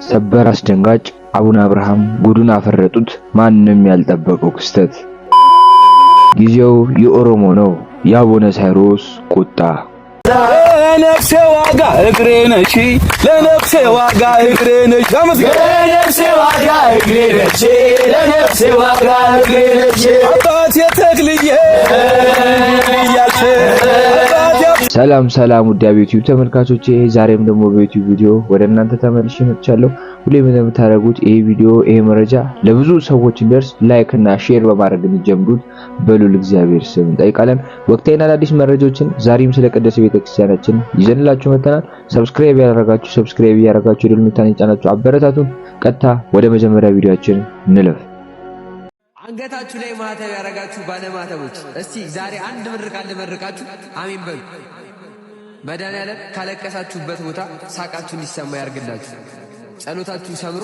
ሰበር አስደንጋጭ አቡነ አብርሃም ጉዱን አፈረጡት። ማንንም ያልጠበቀው ክስተት። ጊዜው የኦሮሞ ነው። የአቡነ ሳይሮስ ቁጣ። ለነፍሴ ዋጋ እግሬ ነሽ፣ ለነፍሴ ዋጋ እግሬ ነሽ፣ ለነፍሴ ዋጋ እግሬ ነሽ፣ ለነፍሴ ዋጋ እግሬ ነሽ አባቴ ተክልዬ ሰላም ሰላም ውድ የዩቲዩብ ተመልካቾቼ፣ ዛሬም ደግሞ በዩቲዩብ ቪዲዮ ወደ እናንተ ተመልሼ መጥቻለሁ። ሁሌም እንደምታደርጉት ይሄ ቪዲዮ ይሄ መረጃ ለብዙ ሰዎች እንዲደርስ ላይክ እና ሼር በማድረግ እንጀምሩት በሉል እግዚአብሔር ስም እንጠይቃለን። ወቅታዊና አዳዲስ መረጃዎችን ዛሬም ስለ ቅድስት ቤተክርስቲያናችን ይዘንላችሁ መጥተናል። ሰብስክራይብ ያደረጋችሁ የደወል ምልክቱን ጫናችሁ አበረታቱን። ቀጥታ ወደ መጀመሪያ ቪዲዮአችን እንለፍ። አንገታችሁ ላይ ማተብ ያረጋችሁ ባለ ማተቦች እስቲ ዛሬ አንድ ምርቃት ልመርቃችሁ፣ አሜን በሉ። መድኃኒዓለም ካለቀሳችሁበት ቦታ ሳቃችሁ እንዲሰማ ያርግላችሁ። ጸሎታችሁ ሰምሮ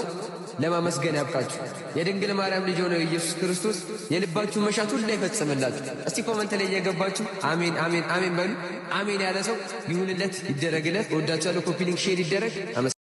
ለማመስገን ያብቃችሁ። የድንግል ማርያም ልጅ ሆነው ኢየሱስ ክርስቶስ የልባችሁ መሻት ሁሉ ይፈጽምላችሁ። እስቲ ኮሜንት ላይ እየገባችሁ አሜን አሜን አሜን በሉ። አሜን ያለ ሰው ይሁንለት፣ ይደረግለት። ወዳችኋለሁ። ኮፒ ሊንክ ሼር ይደረግ።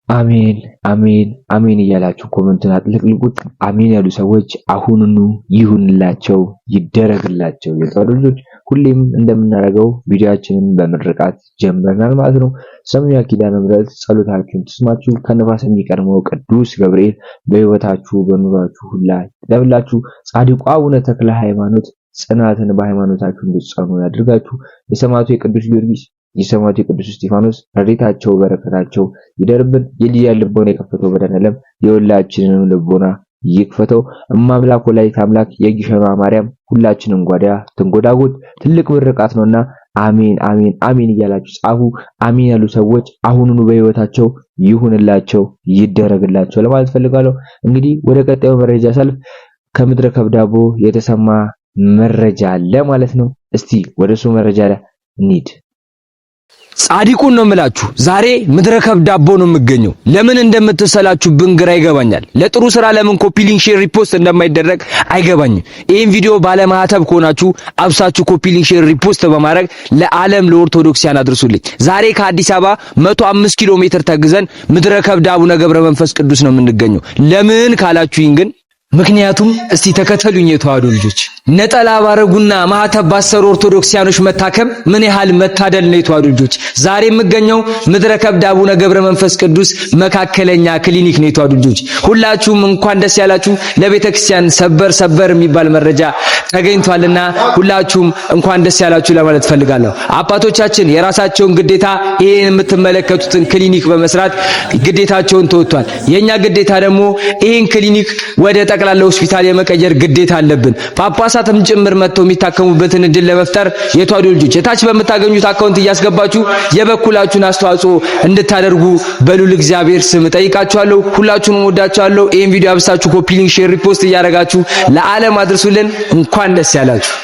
አሜን አሜን አሜን እያላችሁ ኮሜንቱን አጥልቅልቁት። አሜን ያሉ ሰዎች አሁኑኑ ይሁንላቸው፣ ይደረግላቸው። የጠሩ ልጆች ሁሌም እንደምናደርገው ቪዲዮአችንን በምርቃት ጀምረናል ማለት ነው። ሰማያዊ ኪዳነ ምሕረት ጸሎታችሁን ትስማችሁ። ከነፋስ የሚቀድመው ቅዱስ ገብርኤል በሕይወታችሁ በኑሯችሁ ሁላ ይደብላችሁ። ጻድቁ አቡነ ተክለ ሃይማኖት ጽናትን በሃይማኖታችሁ እንድትጸኑ ያድርጋችሁ። የሰማዕቱ የቅዱስ ጊዮርጊስ የሰማዕቱ የቅዱስ እስጢፋኖስ ረድኤታቸው በረከታቸው ይደርብን። የልጅያን ልቦና የከፈተው መድኃኔዓለም የሁላችንንም ልቦና ይክፈተው። እማምላክ ወላዲተ አምላክ የግሸኗ ማርያም ሁላችንም ጓዳ ትንጎዳጎድ። ትልቅ ምርቃት ነውና አሜን አሜን አሜን እያላችሁ ጻፉ። አሜን ያሉ ሰዎች አሁኑኑ በሕይወታቸው ይሁንላቸው፣ ይደረግላቸው ለማለት ፈልጋለሁ። እንግዲህ ወደ ቀጣዩ መረጃ ሳልፍ ከምድረ ከብዳቦ የተሰማ መረጃ አለ ማለት ነው። እስቲ ወደሱ መረጃ እንሂድ። ጻድቁን ነው የምላችሁ። ዛሬ ምድረ ከብዳቦ ነው የምገኘው። ለምን እንደምትሰላችሁ ግራ ይገባኛል። ለጥሩ ስራ ለምን ኮፒ ሊንክ ሼር ሪፖስት እንደማይደረግ አይገባኝም። ይሄን ቪዲዮ ባለማህተብ ከሆናችሁ አብሳችሁ ኮፒ ሊንክ ሼር ሪፖስት በማድረግ ለዓለም ለኦርቶዶክሲያን አድርሱልኝ። ዛሬ ከአዲስ አበባ 105 ኪሎ ሜትር ተግዘን ምድረ ከብዳቦ ገብረ መንፈስ ቅዱስ ነው የምንገኘው። ለምን ካላችሁኝ ግን ምክንያቱም እስቲ ተከተሉኝ። የተዋሕዶ ልጆች ነጠላ ባረጉና ማህተብ ባሰሩ ኦርቶዶክሲያኖች መታከም ምን ያህል መታደል ነው። የተዋሕዶ ልጆች ዛሬ የምገኘው ምድረ ከብዳቦ ገብረ መንፈስ ቅዱስ መካከለኛ ክሊኒክ ነው። የተዋሕዶ ልጆች ሁላችሁም እንኳን ደስ ያላችሁ። ለቤተክርስቲያን ሰበር የሚባል መረጃ ተገኝቷልና ሁላችሁም እንኳን ደስ ያላችሁ ለማለት ፈልጋለሁ። አባቶቻችን የራሳቸውን ግዴታ ይሄን የምትመለከቱትን ክሊኒክ በመስራት ግዴታቸውን ተወጥቷል። የኛ ግዴታ ደግሞ ይሄን ክሊኒክ ወደ ጠቅላላ ሆስፒታል የመቀየር ግዴታ አለብን። ጳጳሳትም ጭምር መጥተው የሚታከሙበትን እድል ለመፍጠር የተዋሕዶ ልጆች የታች በምታገኙት አካውንት እያስገባችሁ የበኩላችሁን አስተዋጽኦ እንድታደርጉ በሉል እግዚአብሔር ስም ጠይቃችኋለሁ። ሁላችሁንም ወዳችኋለሁ። ይሄን ቪዲዮ አብሳችሁ ኮፒ ሊንክ ሼር ሪፖስት እያደረጋችሁ ለዓለም አድርሱልን። እንኳን ደስ ያላችሁ።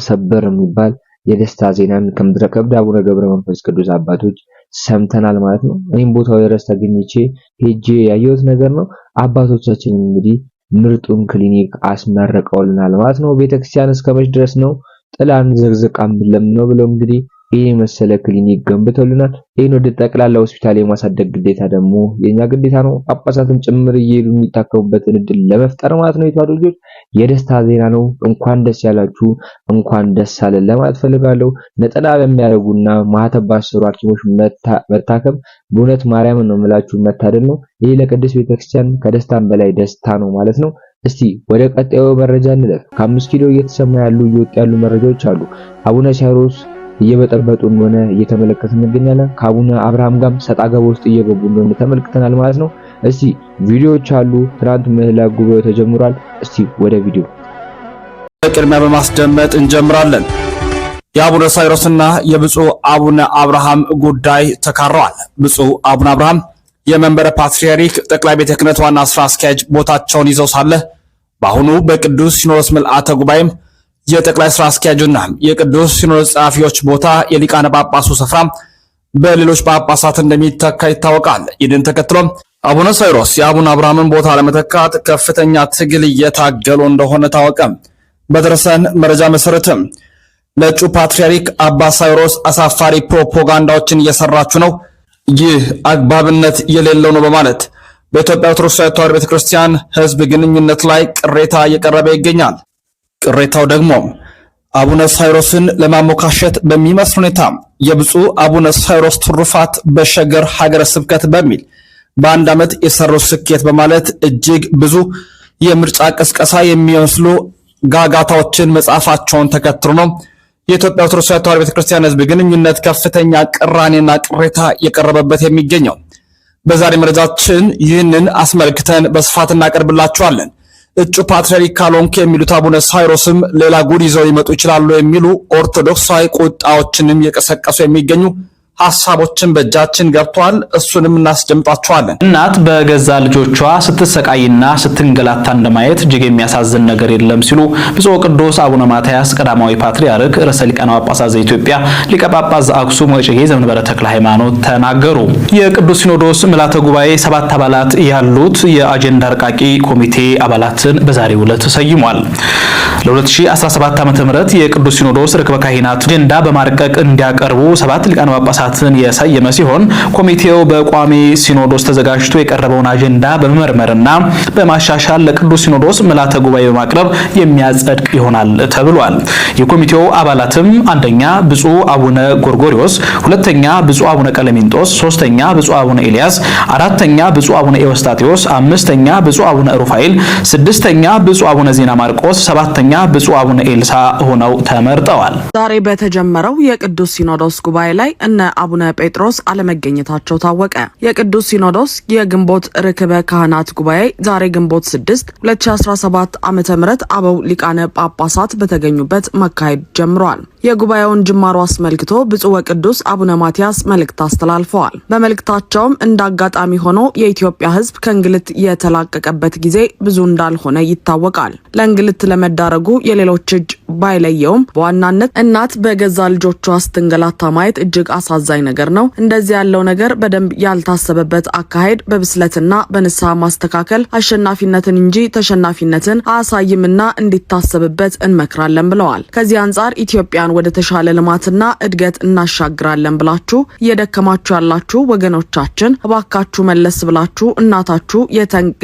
ሰበር የሚባል የደስታ ዜናን ከምድረ ከብዳቦ ገብረ መንፈስ ቅዱስ አባቶች ሰምተናል ማለት ነው። እኔም ቦታው ድረስ ተገኝቼ ሄጄ ያየሁት ነገር ነው። አባቶቻችን እንግዲህ ምርጡን ክሊኒክ አስመረቀውልናል ማለት ነው። ቤተክርስቲያን እስከመች ድረስ ነው ጥላን ዘግዝቃም ለምነው ብለው እንግዲህ ይሄ መሰለ ክሊኒክ ገንብተውልናል። ይሄን ወደ ጠቅላላ ሆስፒታል የማሳደግ ግዴታ ደግሞ የኛ ግዴታ ነው። ጳጳሳትም ጭምር እየሄዱ የሚታከሙበትን እድል ለመፍጠር ማለት ነው። የተዋሕዶ ልጆች የደስታ ዜና ነው። እንኳን ደስ ያላችሁ፣ እንኳን ደስ አለን ለማለት ፈልጋለሁ። ነጠላ በሚያደርጉና ማህተብ ባሰሩ ሐኪሞች መታከም በእውነት ማርያምን ነው የምላችሁ መታደል ነው። ይሄ ለቅድስት ቤተክርስቲያን ከደስታም በላይ ደስታ ነው ማለት ነው። እስቲ ወደ ቀጣዩ መረጃ እንለፍ። ከ5 ኪሎ እየተሰማ እየወጡ ያሉ መረጃዎች አሉ። አቡነ ሳይሮስ እየበጠበጡ እንደሆነ እየተመለከትን እንገኛለን። ከአቡነ አብርሃም ጋር ሰጣ ገባ ውስጥ እየገቡ እንደሆነ ተመልክተናል ማለት ነው። እስቲ ቪዲዮዎች አሉ። ትናንት ምህላ ጉባኤው ተጀምሯል። እስቲ ወደ ቪዲዮ ቅድሚያ በማስደመጥ እንጀምራለን። የአቡነ ሳይሮስና የብፁዕ አቡነ አብርሃም ጉዳይ ተካረዋል። ብፁዕ አቡነ አብርሃም የመንበረ ፓትርያርክ ጠቅላይ ቤተ ክህነት ዋና ስራ አስኪያጅ ቦታቸውን ይዘው ሳለ በአሁኑ በቅዱስ ሲኖዶስ ምልአተ ጉባኤም የጠቅላይ ስራ አስኪያጁና የቅዱስ ሲኖዶስ ጸሐፊዎች ቦታ የሊቃነ ጳጳሱ ስፍራ በሌሎች ጳጳሳት እንደሚተካ ይታወቃል። ይህን ተከትሎ አቡነ ሳይሮስ የአቡነ አብርሃምን ቦታ ለመተካት ከፍተኛ ትግል እየታገሉ እንደሆነ ታወቀ። በደረሰን መረጃ መሰረትም ለእጩ ፓትርያርክ አባ ሳይሮስ አሳፋሪ ፕሮፓጋንዳዎችን እየሰራችሁ ነው፣ ይህ አግባብነት የሌለው ነው በማለት በኢትዮጵያ ኦርቶዶክስ ተዋሕዶ ቤተክርስቲያን ሕዝብ ግንኙነት ላይ ቅሬታ እየቀረበ ይገኛል። ቅሬታው ደግሞ አቡነ ሳይሮስን ለማሞካሸት በሚመስል ሁኔታ የብፁዕ አቡነ ሳይሮስ ትሩፋት በሸገር ሀገረ ስብከት በሚል በአንድ ዓመት የሰሩት ስኬት በማለት እጅግ ብዙ የምርጫ ቅስቀሳ የሚመስሉ ጋጋታዎችን መጻፋቸውን ተከትሎ ነው የኢትዮጵያ ኦርቶዶክስ ተዋሕዶ ቤተክርስቲያን ሕዝብ ግንኙነት ከፍተኛ ቅራኔና ቅሬታ የቀረበበት የሚገኘው። በዛሬ መረጃችን ይህንን አስመልክተን በስፋት እናቀርብላችኋለን። እጩ ፓትርያርክ ካልሆንክ የሚሉት አቡነ ሳይሮስም ሌላ ጉድ ይዘው ሊመጡ ይችላሉ የሚሉ ኦርቶዶክሳዊ ቁጣዎችንም የቀሰቀሱ የሚገኙ ሐሳቦችን በእጃችን ገብቷል። እሱንም እናስደምጣችኋለን። እናት በገዛ ልጆቿ ስትሰቃይና ስትንገላታ እንደማየት እጅግ የሚያሳዝን ነገር የለም ሲሉ ብፁዕ ቅዱስ አቡነ ማትያስ ቀዳማዊ ፓትርያርክ ርዕሰ ሊቃነ ጳጳሳት ዘኢትዮጵያ ሊቀ ጳጳስ ዘአክሱም ወዕጨጌ ዘመንበረ ተክለ ሃይማኖት ተናገሩ። የቅዱስ ሲኖዶስ ምልዓተ ጉባኤ 7 አባላት ያሉት የአጀንዳ አርቃቂ ኮሚቴ አባላትን በዛሬው ዕለት ሰይሟል። ለ2017 ዓ.ም የቅዱስ ሲኖዶስ ርክበ ካህናት አጀንዳ በማርቀቅ እንዲያቀርቡ 7 ሊቃነ ጳጳሳትን የሰየመ ሲሆን ኮሚቴው በቋሚ ሲኖዶስ ተዘጋጅቶ የቀረበውን አጀንዳ በመመርመርና በማሻሻል ለቅዱስ ሲኖዶስ ምልዓተ ጉባኤ በማቅረብ የሚያጸድቅ ይሆናል ተብሏል። የኮሚቴው አባላትም አንደኛ ብፁዕ አቡነ ጎርጎሪዮስ፣ ሁለተኛ ብፁዕ አቡነ ቀለሚንጦስ፣ ሶስተኛ ብፁዕ አቡነ ኤልያስ፣ አራተኛ ብፁዕ አቡነ ኤዎስጣቴዎስ፣ አምስተኛ ብፁዕ አቡነ ሩፋኤል፣ ስድስተኛ ብፁዕ አቡነ ዜና ማርቆስ፣ ሰባተኛ ብፁዕ አቡነ ኤልሳ ሆነው ተመርጠዋል። ዛሬ በተጀመረው የቅዱስ ሲኖዶስ ጉባኤ ላይ እነ አቡነ ጴጥሮስ አለመገኘታቸው ታወቀ። የቅዱስ ሲኖዶስ የግንቦት ርክበ ካህናት ጉባኤ ዛሬ ግንቦት 6 2017 ዓ.ም አበው ሊቃነ ጳጳሳት በተገኙበት መካሄድ ጀምሯል። የጉባኤውን ጅማሮ አስመልክቶ ብፁዕ ወቅዱስ አቡነ ማትያስ መልእክት አስተላልፈዋል። በመልእክታቸውም እንዳጋጣሚ ሆኖ የኢትዮጵያ ሕዝብ ከእንግልት የተላቀቀበት ጊዜ ብዙ እንዳልሆነ ይታወቃል። ለእንግልት ለመዳረጉ የሌሎች እጅ ባይለየውም በዋናነት እናት በገዛ ልጆቿ ስትንገላታ ማየት እጅግ አሳዛኝ ነገር ነው። እንደዚህ ያለው ነገር በደንብ ያልታሰበበት አካሄድ በብስለትና በንስሐ ማስተካከል አሸናፊነትን እንጂ ተሸናፊነትን አያሳይምና እንዲታሰብበት እንመክራለን ብለዋል። ከዚህ አንጻር ኢትዮጵያን ወደ ተሻለ ልማትና እድገት እናሻግራለን ብላችሁ እየደከማችሁ ያላችሁ ወገኖቻችን እባካችሁ መለስ ብላችሁ እናታችሁ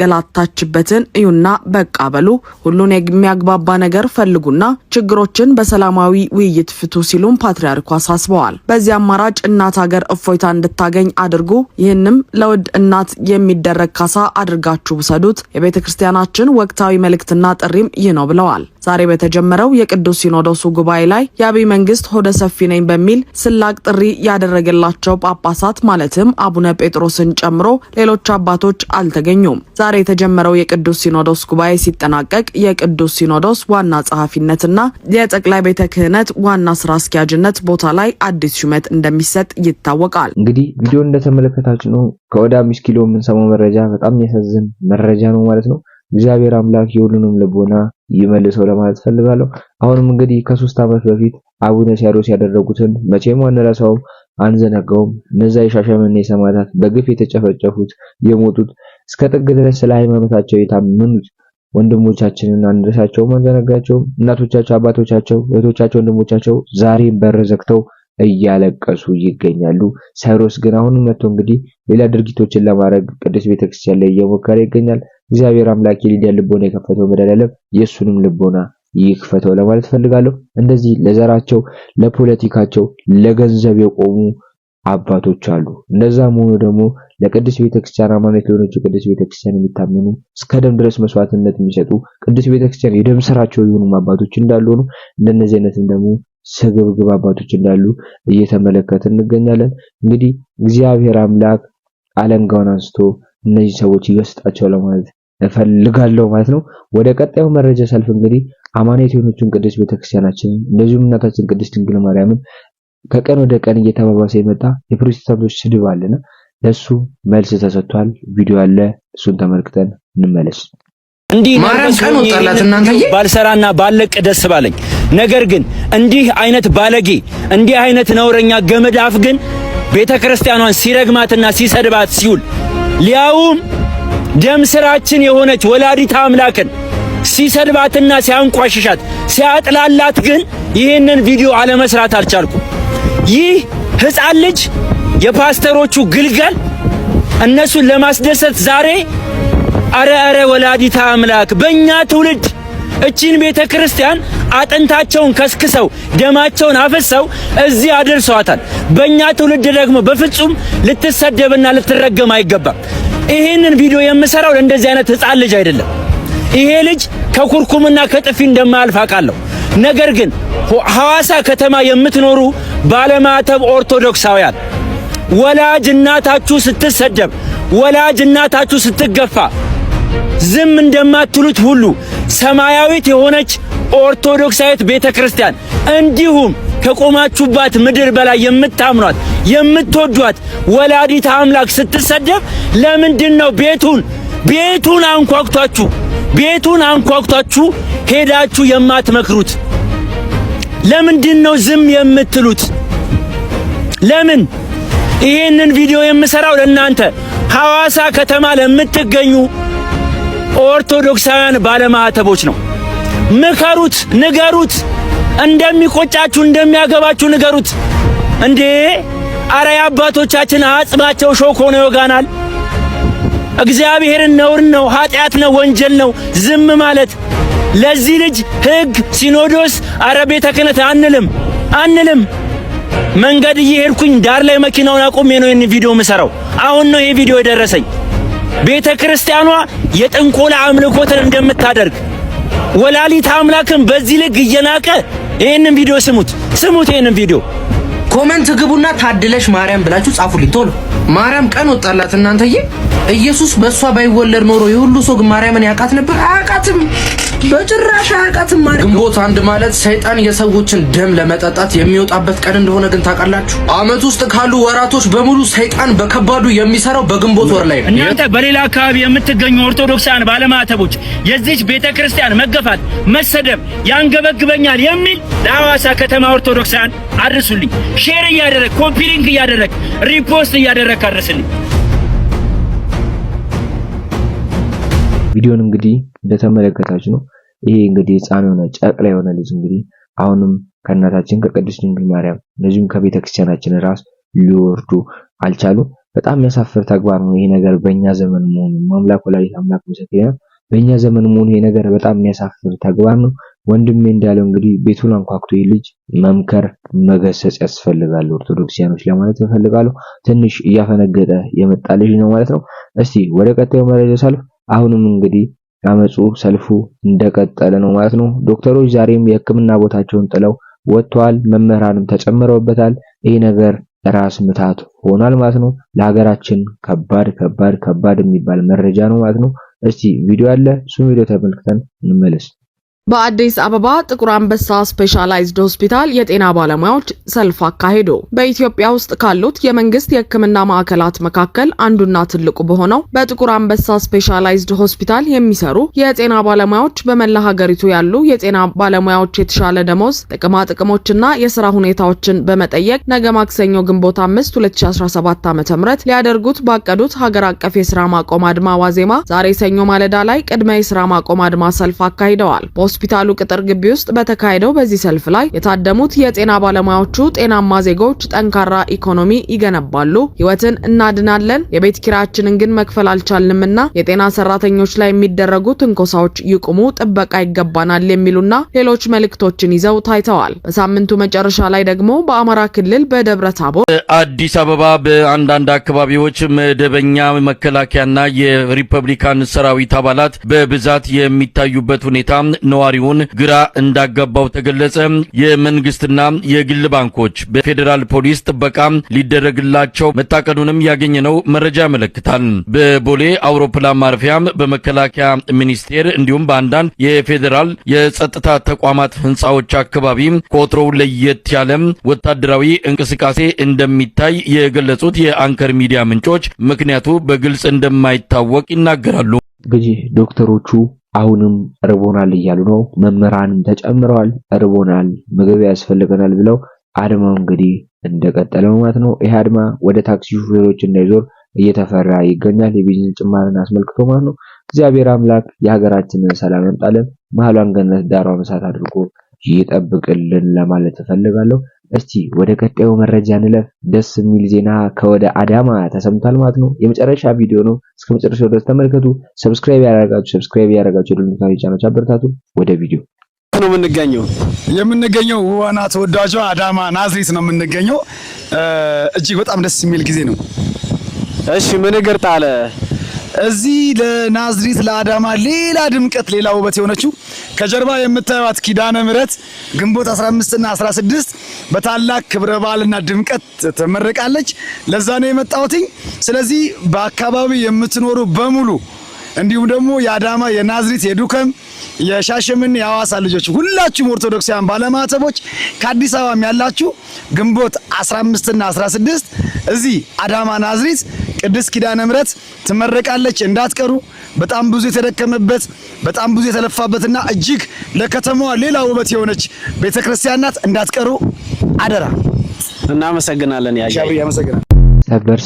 የተንገላታችበትን እዩና በቃ በሉ። ሁሉን የሚያግባባ ነገር ፈልጉና ችግሮችን በሰላማዊ ውይይት ፍቱ ሲሉም ፓትርያርኩ አሳስበዋል። በዚህ አማራጭ እናት ሀገር እፎይታ እንድታገኝ አድርጉ። ይህንም ለውድ እናት የሚደረግ ካሳ አድርጋችሁ ውሰዱት። የቤተ ክርስቲያናችን ወቅታዊ መልእክትና ጥሪም ይህ ነው ብለዋል። ዛሬ በተጀመረው የቅዱስ ሲኖዶሱ ጉባኤ ላይ የአብይ መንግስት ሆደ ሰፊ ነኝ በሚል ስላቅ ጥሪ ያደረገላቸው ጳጳሳት ማለትም አቡነ ጴጥሮስን ጨምሮ ሌሎች አባቶች አልተገኙም። ዛሬ የተጀመረው የቅዱስ ሲኖዶስ ጉባኤ ሲጠናቀቅ የቅዱስ ሲኖዶስ ዋና ጸሐፊነትና የጠቅላይ ቤተ ክህነት ዋና ስራ አስኪያጅነት ቦታ ላይ አዲስ ሹመት እንደሚሰጥ ይታወቃል። እንግዲህ ቪዲዮ እንደተመለከታችሁ ነው ከወደ 5 ኪሎ የምንሰማው መረጃ በጣም የሚያሳዝን መረጃ ነው ማለት ነው። እግዚአብሔር አምላክ የሁሉንም ልቦና ይመልሰው ለማለት ፈልጋለሁ። አሁንም እንግዲህ ከ3 ዓመት በፊት አቡነ ሳይሮስ ያደረጉትን መቼም አንረሳውም፣ አንዘነጋውም። እነዛ የሻሸመኔ ሰማዕታት በግፍ የተጨፈጨፉት የሞቱት እስከ ጥግ ድረስ ስለ ሃይማኖታቸው የታመኑት ወንድሞቻችንን አንረሳቸውም፣ አንዘነጋቸውም። እናቶቻቸው፣ አባቶቻቸው፣ እህቶቻቸው፣ ወንድሞቻቸው ዛሬም በር ዘግተው እያለቀሱ ይገኛሉ። ሳይሮስ ግን አሁን መጥቶ እንግዲህ ሌላ ድርጊቶችን ለማድረግ ቅዱስ ቤተክርስቲያን ላይ እየሞከረ ይገኛል። እግዚአብሔር አምላክ የሊዲያ ልቦና የከፈተው መድኃኒዓለም የሱንም ልቦና ይክፈተው ለማለት ፈልጋለሁ። እንደዚህ ለዘራቸው፣ ለፖለቲካቸው፣ ለገንዘብ የቆሙ አባቶች አሉ። እንደዛም ሆኖ ደግሞ ለቅዱስ ቤተክርስቲያን አማኞች ለሆነች ቅዱስ ቤተክርስቲያን የሚታመኑ እስከ ደም ድረስ መስዋዕትነት የሚሰጡ ቅዱስ ቤተክርስቲያን የደም ስራቸው የሆኑ አባቶች እንዳሉ ነው። እንደነዚህ አይነትም ደግሞ ስግብግብ አባቶች እንዳሉ እየተመለከትን እንገኛለን። እንግዲህ እግዚአብሔር አምላክ አለንጋውን አንስቶ እነዚህ ሰዎች ይወስጣቸው ለማለት እፈልጋለሁ ማለት ነው። ወደ ቀጣዩ መረጃ ሰልፍ እንግዲህ አማኔት የሆነችን ቅድስት ቤተክርስቲያናችን እንደዚሁም እናታችን ቅድስት ድንግል ማርያምን ከቀን ወደ ቀን እየተባባሰ የመጣ የፕሮቴስታንቶች ስድብ አለና ለሱ መልስ ተሰጥቷል። ቪዲዮ አለ፣ እሱን ተመልክተን እንመለስ። እንዲህ ማርያም ቀን ወጣላት እናንተዬ ባልሰራና ባለቅ ደስ ባለኝ። ነገር ግን እንዲህ አይነት ባለጌ እንዲህ አይነት ነውረኛ ገመድ አፍ ግን ቤተክርስቲያኗን ሲረግማትና ሲሰድባት ሲውል ሊያውም ደም ስራችን የሆነች ወላዲተ አምላክን ሲሰድባትና ሲያንቋሽሻት ሲያጥላላት ግን ይህንን ቪዲዮ አለመስራት አልቻልኩም። ይህ ሕፃን ልጅ የፓስተሮቹ ግልገል እነሱን ለማስደሰት ዛሬ አረ ወላዲታ አምላክ በእኛ ትውልድ እቺን ቤተክርስቲያን አጥንታቸውን ከስክሰው ደማቸውን አፈሰው እዚህ አድርሰዋታል። በእኛ ትውልድ ደግሞ በፍጹም ልትሰደብና ልትረገም አይገባም። ይሄንን ቪዲዮ የምሰራው ለእንደዚህ አይነት ሕፃን ልጅ አይደለም። ይሄ ልጅ ከኩርኩምና ከጥፊ እንደማያልፍ አውቃለሁ። ነገር ግን ሐዋሳ ከተማ የምትኖሩ ባለማተብ ኦርቶዶክሳውያን ወላጅ እናታችሁ ስትሰደብ፣ ወላጅ እናታችሁ ስትገፋ ዝም እንደማትሉት ሁሉ ሰማያዊት የሆነች ኦርቶዶክሳዊት ቤተክርስቲያን እንዲሁም ከቆማችሁባት ምድር በላይ የምታምኗት የምትወዷት ወላዲተ አምላክ ስትሰደብ ለምንድነው ቤቱን አንኳኩታችሁ ሄዳችሁ የማትመክሩት? ለምንድነው ዝም የምትሉት? ለምን? ይሄንን ቪዲዮ የምሰራው ለእናንተ ሐዋሳ ከተማ ለምትገኙ ኦርቶዶክሳውያን ባለማዕተቦች ነው። ምከሩት፣ ንገሩት፣ እንደሚቆጫችሁ እንደሚያገባችሁ ንገሩት። እንዴ አረ የአባቶቻችን አጽማቸው ሾክ ሆኖ ይወጋናል። እግዚአብሔርን ነውር ነው፣ ኃጢአት ነው፣ ወንጀል ነው ዝም ማለት። ለዚህ ልጅ ሕግ ሲኖዶስ አረ ቤተ ክህነት አንልም። መንገድ እየሄድኩኝ ዳር ላይ መኪናውን አቁሜ ነው ይሄን ቪዲዮ የምሰራው። አሁን ነው ይሄ ቪዲዮ የደረሰኝ። ቤተ ክርስቲያኗ የጥንቆላ አምልኮትን እንደምታደርግ ወላዲተ አምላክን በዚህ ልክ እየናቀ ይሄንን ቪዲዮ ስሙት። ይሄንን ቪዲዮ ኮሜንት ግቡና ታድለሽ ማርያም ብላችሁ ጻፉልኝ ቶሎ። ማርያም ቀን ወጣላት እናንተዬ። ኢየሱስ በሷ ባይወለድ ኖሮ የሁሉ ሰው ግን ማርያምን ያውቃት ነበር? አያውቃትም፣ በጭራሽ አያውቃትም። ግንቦት አንድ ማለት ሰይጣን የሰዎችን ደም ለመጠጣት የሚወጣበት ቀን እንደሆነ ግን ታውቃላችሁ? ዓመት ውስጥ ካሉ ወራቶች በሙሉ ሰይጣን በከባዱ የሚሰራው በግንቦት ወር ላይ ነው። እናንተ በሌላ አካባቢ የምትገኙ ኦርቶዶክሳውያን ባለማዕተቦች የዚች ቤተክርስቲያን መገፋት፣ መሰደብ ያንገበግበኛል የሚል ለሐዋሳ ከተማ ኦርቶዶክሳውያን አድርሱልኝ። ሼር እያደረግ ኮፒ ሊንክ እያደረግ ሪፖስት እያደረግ አድርስልኝ። ቪዲዮን እንግዲህ እንደተመለከታችሁ ነው። ይሄ እንግዲህ ሕፃን የሆነ ጨቅላ የሆነ ልጅ እንግዲህ አሁንም ከእናታችን ከቅድስት ድንግል ማርያም እንደዚሁም ከቤተክርስቲያናችን ራስ ሊወርዱ አልቻሉም። በጣም የሚያሳፍር ተግባር ነው ይሄ ነገር በእኛ ዘመን መሆኑ። ማምላክ ወላዲተ አምላክ ምስክሬ ነው። በእኛ ዘመን መሆኑ ይሄ ነገር በጣም የሚያሳፍር ተግባር ነው። ወንድሜ እንዳለው እንግዲህ ቤቱን አንኳኩቶ ይህ ልጅ መምከር መገሰጽ ያስፈልጋል ኦርቶዶክሲያኖች ለማለት እፈልጋለሁ። ትንሽ እያፈነገጠ የመጣ ልጅ ነው ማለት ነው። እስቲ ወደ ቀጣዩ መረጃ ሳልፍ አሁንም እንግዲህ አመጹ ሰልፉ እንደቀጠለ ነው ማለት ነው። ዶክተሮች ዛሬም የሕክምና ቦታቸውን ጥለው ወጥተዋል። መምህራንም ተጨምረውበታል። ይሄ ነገር ራስ ምታት ሆኗል ማለት ነው። ለሀገራችን ከባድ የሚባል መረጃ ነው ማለት ነው። እስቲ ቪዲዮ አለ፣ እሱን ቪዲዮ ተመልክተን እንመለስ። በአዲስ አበባ ጥቁር አንበሳ ስፔሻላይዝድ ሆስፒታል የጤና ባለሙያዎች ሰልፍ አካሄዱ። በኢትዮጵያ ውስጥ ካሉት የመንግስት የሕክምና ማዕከላት መካከል አንዱና ትልቁ በሆነው በጥቁር አንበሳ ስፔሻላይዝድ ሆስፒታል የሚሰሩ የጤና ባለሙያዎች በመላ ሀገሪቱ ያሉ የጤና ባለሙያዎች የተሻለ ደሞዝ፣ ጥቅማ ጥቅሞችና የስራ ሁኔታዎችን በመጠየቅ ነገ ማክሰኞ ግንቦት 5 2017 ዓ.ም ሊያደርጉት ባቀዱት ሀገር አቀፍ የስራ ማቆም አድማ ዋዜማ ዛሬ ሰኞ ማለዳ ላይ ቅድመ የስራ ማቆም አድማ ሰልፍ አካሂደዋል። ሆስፒታሉ ቅጥር ግቢ ውስጥ በተካሄደው በዚህ ሰልፍ ላይ የታደሙት የጤና ባለሙያዎቹ ጤናማ ዜጎች ጠንካራ ኢኮኖሚ ይገነባሉ፣ ህይወትን እናድናለን፣ የቤት ኪራያችንን ግን መክፈል አልቻልንምና የጤና ሰራተኞች ላይ የሚደረጉ ትንኮሳዎች ይቁሙ፣ ጥበቃ ይገባናል የሚሉና ሌሎች መልእክቶችን ይዘው ታይተዋል። በሳምንቱ መጨረሻ ላይ ደግሞ በአማራ ክልል በደብረ ታቦር፣ አዲስ አበባ በአንዳንድ አካባቢዎች መደበኛ መከላከያና የሪፐብሊካን ሰራዊት አባላት በብዛት የሚታዩበት ሁኔታ ነዋሪውን ግራ እንዳጋባው ተገለጸ። የመንግስትና የግል ባንኮች በፌዴራል ፖሊስ ጥበቃ ሊደረግላቸው መታቀዱንም ያገኘነው መረጃ ያመለክታል። በቦሌ አውሮፕላን ማረፊያም በመከላከያ ሚኒስቴር እንዲሁም በአንዳንድ የፌዴራል የጸጥታ ተቋማት ህንጻዎች አካባቢ ከወትሮው ለየት ያለ ወታደራዊ እንቅስቃሴ እንደሚታይ የገለጹት የአንከር ሚዲያ ምንጮች ምክንያቱ በግልጽ እንደማይታወቅ ይናገራሉ። እንግዲህ ዶክተሮቹ አሁንም እርቦናል እያሉ ነው። መምህራንም ተጨምረዋል። እርቦናል፣ ምግብ ያስፈልገናል ብለው አድማው እንግዲህ እንደቀጠለ ነው ማለት ነው። ይሄ አድማ ወደ ታክሲ ሹፌሮች እንዳይዞር እየተፈራ ይገኛል። የቤንዚን ጭማሪን አስመልክቶ ማለት ነው። እግዚአብሔር አምላክ የሀገራችንን ሰላም ያምጣልን፣ መሃሏን ገነት ዳሯን እሳት አድርጎ ይጠብቅልን ለማለት እፈልጋለሁ። እስቲ ወደ ቀጣዩ መረጃ እንለፍ። ደስ የሚል ዜና ከወደ አዳማ ተሰምቷል ማለት ነው። የመጨረሻ ቪዲዮ ነው። እስከ መጨረሻው ድረስ ተመልከቱ። ሰብስክራይብ ያደረጋችሁ ደሉን ካንቻናች አበርታቱ። ወደ ቪዲዮ ነው የምንገኘው ዋና ተወዳጇ አዳማ ናዝሬት ነው የምንገኘው። እጅግ በጣም ደስ የሚል ጊዜ ነው። እሺ ምን እግር ጣለ እዚህ ለናዝሬት ለአዳማ ሌላ ድምቀት ሌላ ውበት የሆነችው ከጀርባ የምታዩት ኪዳነ ምሕረት ግንቦት 15 እና 16 በታላቅ ክብረ በዓልና ድምቀት ተመረቃለች። ለዛ ነው የመጣሁት። ስለዚህ በአካባቢው የምትኖሩ በሙሉ እንዲሁም ደግሞ የአዳማ የናዝሬት የዱከም የሻሸመኔ የሐዋሳ ልጆች ሁላችሁም ኦርቶዶክሳውያን ባለማተቦች ከአዲስ አበባም ያላችሁ ግንቦት 15 እና 16 እዚህ አዳማ ናዝሬት ቅድስት ኪዳነ ምሕረት ትመረቃለች። እንዳትቀሩ። በጣም ብዙ የተደከመበት በጣም ብዙ የተለፋበትና እጅግ ለከተማዋ ሌላ ውበት የሆነች ቤተክርስቲያን ናት። እንዳትቀሩ አደራ። እናመሰግናለን።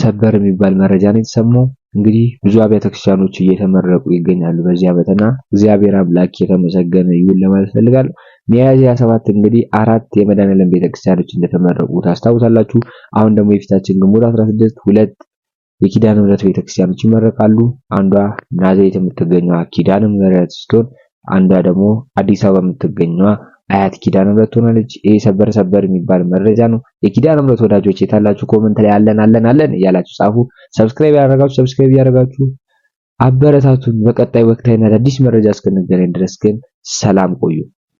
ሰበር የሚባል መረጃ ነው የተሰማው። እንግዲህ ብዙ አብያተ ክርስቲያኖች እየተመረቁ ይገኛሉ በዚህ ዓመትና እግዚአብሔር አምላክ የተመሰገነ ይሁን ለማለት ፈልጋለሁ። ሚያዝያ 7 እንግዲህ 4 የመድኃኔዓለም ቤተክርስቲያኖች እንደተመረቁ ታስታውሳላችሁ። አሁን ደግሞ የፊታችን ግንቦት 16 2 የኪዳነ ምሕረት ቤተክርስቲያኖች ይመረቃሉ። አንዷ ናዝሬት የምትገኘው ኪዳነ ምሕረት ስትሆን አንዷ ደግሞ አዲስ አበባ የምትገኘው አያት ኪዳነ ምሕረት ሆናለች። ይሄ ሰበር የሚባል መረጃ ነው። የኪዳነ ምሕረት ወዳጆች የታላችሁ ኮሜንት ላይ አለን እያላችሁ ጻፉ። ሰብስክራይብ ያደረጋችሁ አበረታቱን። በቀጣይ ወቅታዊና አዲስ መረጃ እስክንገናኝ ድረስ ግን ሰላም ቆዩ።